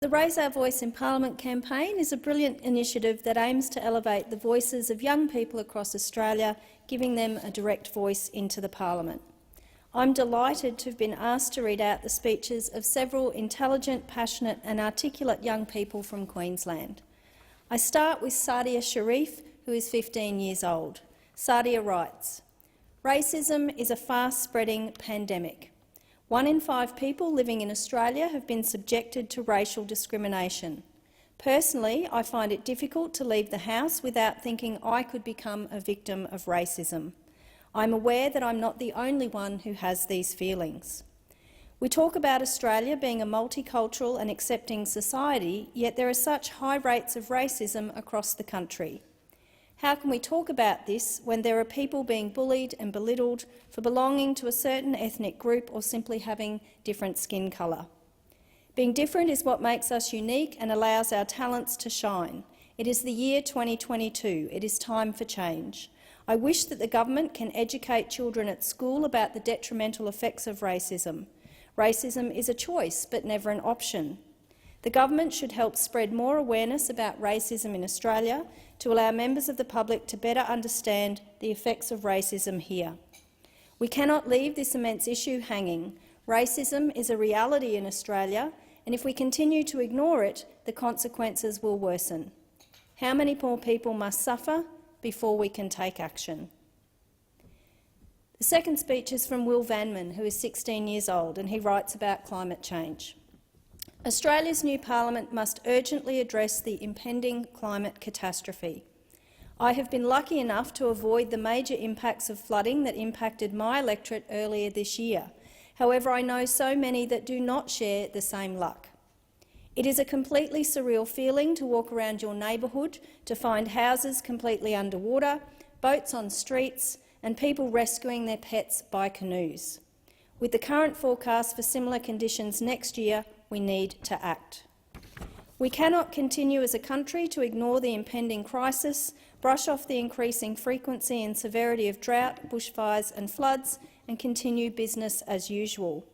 The Raise Our Voice in Parliament campaign is a brilliant initiative that aims to elevate the voices of young people across Australia, giving them a direct voice into the parliament. I'm delighted to have been asked to read out the speeches of several intelligent, passionate and articulate young people from Queensland. I start with Sadia Shareef, who is 15 years old. Sadia writes, "Racism is a fast-spreading pandemic. 1 in 5 people living in Australia have been subjected to racial discrimination. Personally, I find it difficult to leave the house without thinking I could become a victim of racism. I'm aware that I'm not the only one who has these feelings. We talk about Australia being a multicultural and accepting society, yet there are such high rates of racism across the country. How can we talk about this when there are people being bullied and belittled for belonging to a certain ethnic group or simply having different skin colour? Being different is what makes us unique and allows our talents to shine. It is the year 2022. It is time for change. I wish that the government can educate children at school about the detrimental effects of racism. Racism is a choice, but never an option. The government should help spread more awareness about racism in Australia to allow members of the public to better understand the effects of racism here. We cannot leave this immense issue hanging. Racism is a reality in Australia, and if we continue to ignore it, the consequences will worsen. How many more people must suffer before we can take action?" The second speech is from Will Vanman, who is 16 years old, and he writes about climate change. "Australia's new parliament must urgently address the impending climate catastrophe. I have been lucky enough to avoid the major impacts of flooding that impacted my electorate earlier this year. However, I know so many that do not share the same luck. It is a completely surreal feeling to walk around your neighbourhood to find houses completely underwater, boats on streets and people rescuing their pets by canoes. With the current forecast for similar conditions next year, we need to act. We cannot continue as a country to ignore the impending crisis, brush off the increasing frequency and severity of drought, bushfires and floods, and continue business as usual.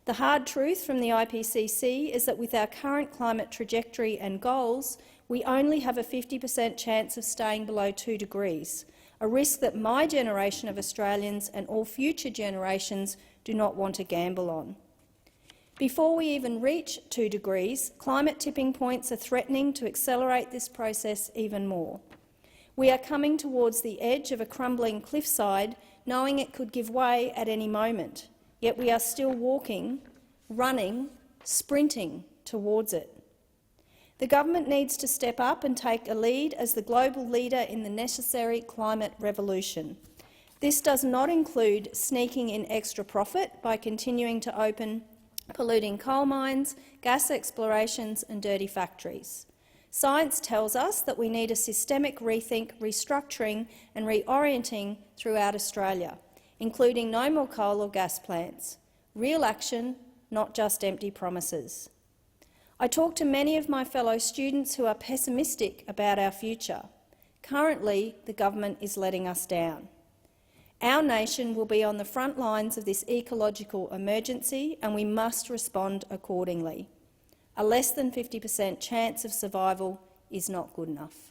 The hard truth from the IPCC is that with our current climate trajectory and goals, we only have a 50% chance of staying below 2 degrees, a risk that my generation of Australians and all future generations do not want to gamble on. Before we even reach 2 degrees, climate tipping points are threatening to accelerate this process even more. We are coming towards the edge of a crumbling cliffside, knowing it could give way at any moment, yet we are still walking, running, sprinting towards it. The government needs to step up and take a lead as the global leader in the necessary climate revolution. This does not include sneaking in extra profit by continuing to open polluting coal mines, gas explorations and dirty factories. Science tells us that we need a systemic rethink, restructuring and reorienting throughout Australia, including no more coal or gas plants. Real action, not just empty promises. I talk to many of my fellow students who are pessimistic about our future. Currently, the government is letting us down. Our nation will be on the front lines of this ecological emergency and we must respond accordingly. A less than 50% chance of survival is not good enough.